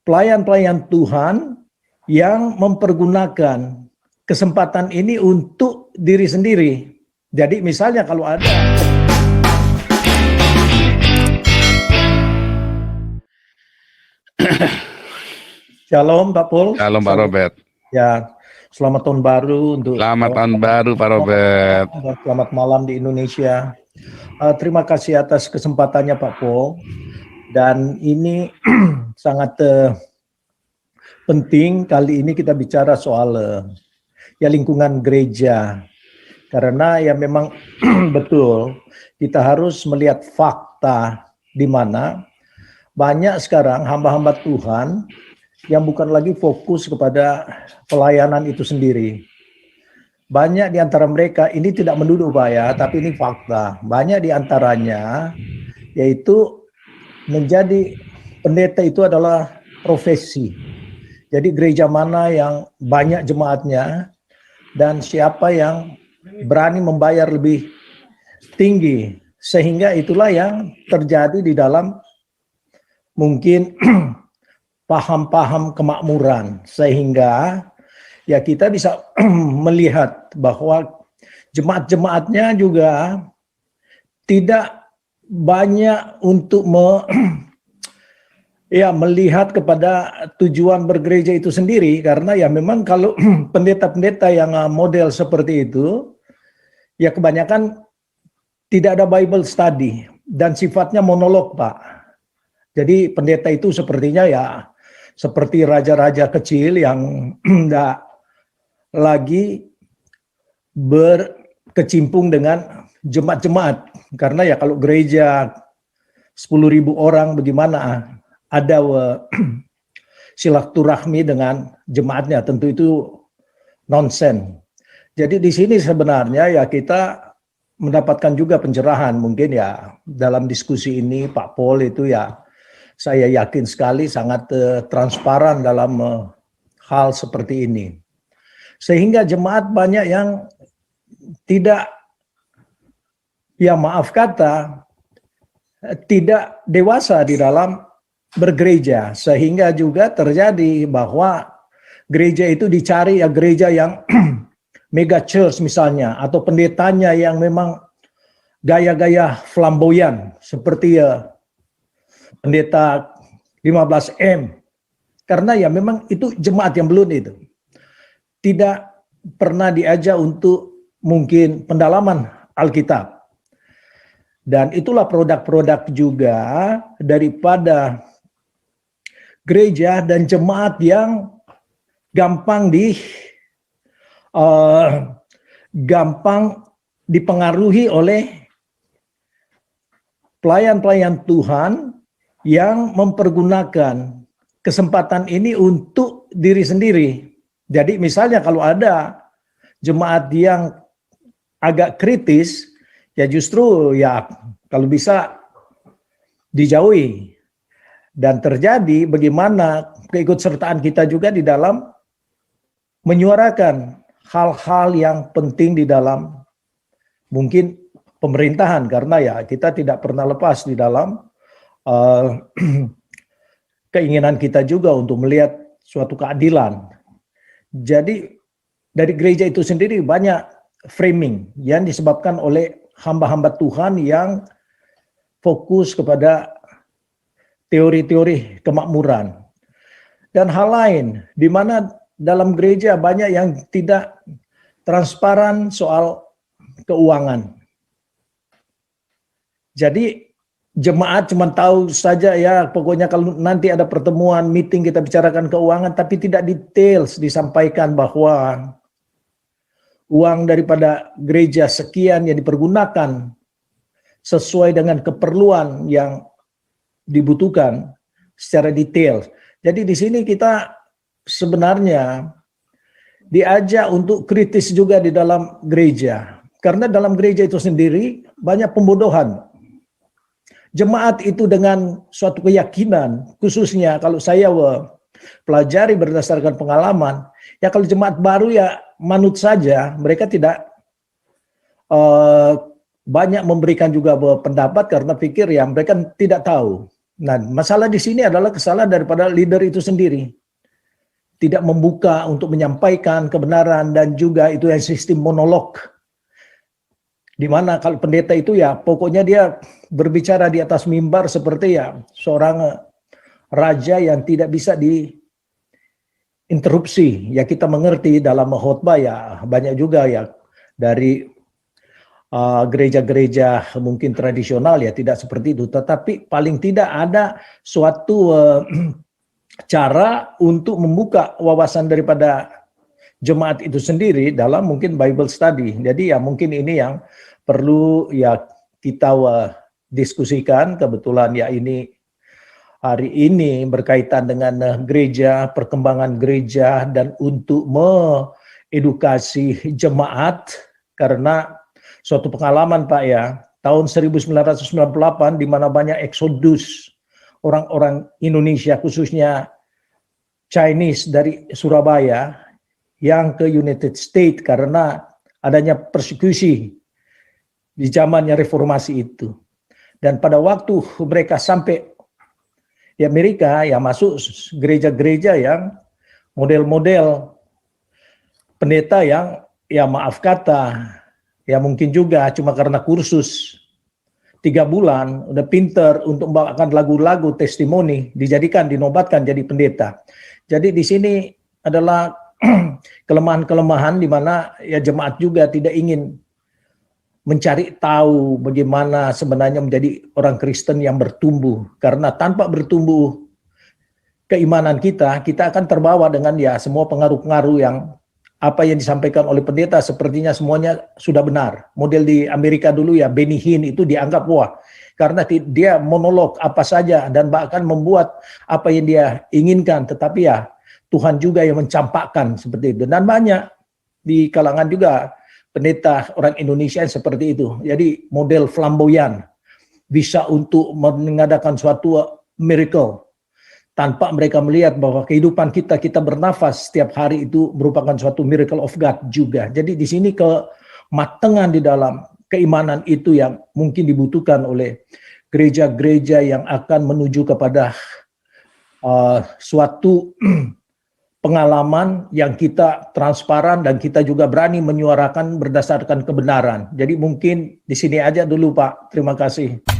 pelayan-pelayan Tuhan yang mempergunakan kesempatan ini untuk diri sendiri. Jadi misalnya kalau ada Shalom Pak Pol. Shalom Pak Robert. Ya, selamat tahun baru untuk Selamat tahun baru Pak Robert. dan selamat malam di Indonesia. Terima kasih atas kesempatannya Pak Pol. Dan ini sangat penting kali ini kita bicara soal lingkungan gereja. Karena ya memang betul kita harus melihat fakta di mana banyak sekarang hamba-hamba Tuhan yang bukan lagi fokus kepada pelayanan itu sendiri. Banyak di antara mereka, ini tidak menuduh Pak ya, tapi ini fakta. Banyak di antaranya yaitu menjadi pendeta itu adalah profesi. Jadi gereja mana yang banyak jemaatnya dan siapa yang berani membayar lebih tinggi. Sehingga itulah yang terjadi di dalam mungkin paham-paham kemakmuran, sehingga ya kita bisa melihat bahwa jemaat-jemaatnya juga tidak banyak untuk melihat kepada tujuan bergereja itu sendiri, karena ya memang kalau pendeta-pendeta yang model seperti itu ya kebanyakan tidak ada Bible study dan sifatnya monolog Pak. Jadi pendeta itu sepertinya ya seperti raja-raja kecil yang tidak lagi berkecimpung dengan jemaat-jemaat. Karena ya kalau gereja 10.000 orang bagaimana ada silaturahmi dengan jemaatnya, tentu itu nonsen. Jadi di sini sebenarnya ya kita mendapatkan juga pencerahan mungkin ya dalam diskusi ini Pak Pol itu ya saya yakin sekali sangat transparan dalam hal seperti ini. Sehingga jemaat banyak yang tidak, ya maaf kata, tidak dewasa di dalam bergereja. Sehingga juga terjadi bahwa gereja itu dicari ya gereja yang mega church misalnya, atau pendetanya yang memang gaya-gaya flamboyan seperti pendeta 15M. Karena ya memang itu jemaat yang belum itu. Tidak pernah diajak untuk mungkin pendalaman Alkitab. Dan itulah produk-produk juga daripada gereja dan jemaat yang gampang dipengaruhi oleh pelayan-pelayan Tuhan yang mempergunakan kesempatan ini untuk diri sendiri. Jadi misalnya kalau ada jemaat yang agak kritis, ya justru ya kalau bisa dijauhi. Dan terjadi bagaimana keikutsertaan kita juga di dalam menyuarakan hal-hal yang penting di dalam mungkin pemerintahan. Karena ya kita tidak pernah lepas di dalam keinginan kita juga untuk melihat suatu keadilan. Jadi dari gereja itu sendiri banyak framing yang disebabkan oleh hamba-hamba Tuhan yang fokus kepada teori-teori kemakmuran. Dan hal lain, di mana dalam gereja banyak yang tidak transparan soal keuangan. Jadi jemaat cuma tahu saja ya pokoknya kalau nanti ada pertemuan, meeting kita bicarakan keuangan, tapi tidak details disampaikan bahwa uang daripada gereja sekian yang dipergunakan sesuai dengan keperluan yang dibutuhkan secara detail. Jadi di sini kita sebenarnya diajak untuk kritis juga di dalam gereja. Karena dalam gereja itu sendiri banyak pembodohan. Jemaat itu dengan suatu keyakinan, khususnya kalau saya pelajari berdasarkan pengalaman, ya kalau jemaat baru ya manut saja, mereka tidak banyak memberikan juga pendapat karena pikir ya mereka tidak tahu. Nah, masalah di sini adalah kesalahan daripada leader itu sendiri. Tidak membuka untuk menyampaikan kebenaran, dan juga itu yang sistem monolog. Di mana kalau pendeta itu ya pokoknya dia berbicara di atas mimbar seperti ya seorang raja yang tidak bisa diinterupsi. Ya kita mengerti dalam khotbah ya banyak juga ya dari gereja-gereja mungkin tradisional ya tidak seperti itu, tetapi paling tidak ada suatu cara untuk membuka wawasan daripada jemaat itu sendiri dalam mungkin Bible study. Jadi ya mungkin ini yang perlu ya kita diskusikan. Kebetulan ya ini hari ini berkaitan dengan gereja, perkembangan gereja, dan untuk mengedukasi jemaat, karena suatu pengalaman Pak ya, tahun 1998 di mana banyak eksodus orang-orang Indonesia khususnya Chinese dari Surabaya yang ke United States karena adanya persekusi di zamannya reformasi itu. Dan pada waktu mereka sampai di Amerika ya masuk gereja-gereja yang model-model pendeta yang ya maaf kata ya mungkin juga cuma karena kursus 3 bulan udah pinter untuk membawakan lagu-lagu testimoni, dinobatkan jadi pendeta. Jadi di sini adalah kelemahan-kelemahan di mana ya jemaat juga tidak ingin mencari tahu bagaimana sebenarnya menjadi orang Kristen yang bertumbuh, karena tanpa bertumbuh keimanan kita akan terbawa dengan ya semua pengaruh-pengaruh yang apa yang disampaikan oleh pendeta sepertinya semuanya sudah benar. Model di Amerika dulu ya Benny Hinn itu dianggap wah karena dia monolog apa saja dan bahkan membuat apa yang dia inginkan, tetapi ya Tuhan juga yang mencampakkan seperti itu. Dan banyak di kalangan juga pendeta orang Indonesia yang seperti itu. Jadi model flamboyan, bisa untuk mengadakan suatu miracle tanpa mereka melihat bahwa kehidupan kita bernafas setiap hari itu merupakan suatu miracle of God juga. Jadi di sini kematangan di dalam keimanan itu yang mungkin dibutuhkan oleh gereja-gereja yang akan menuju kepada suatu pengalaman yang kita transparan dan kita juga berani menyuarakan berdasarkan kebenaran. Jadi mungkin di sini aja dulu Pak. Terima kasih.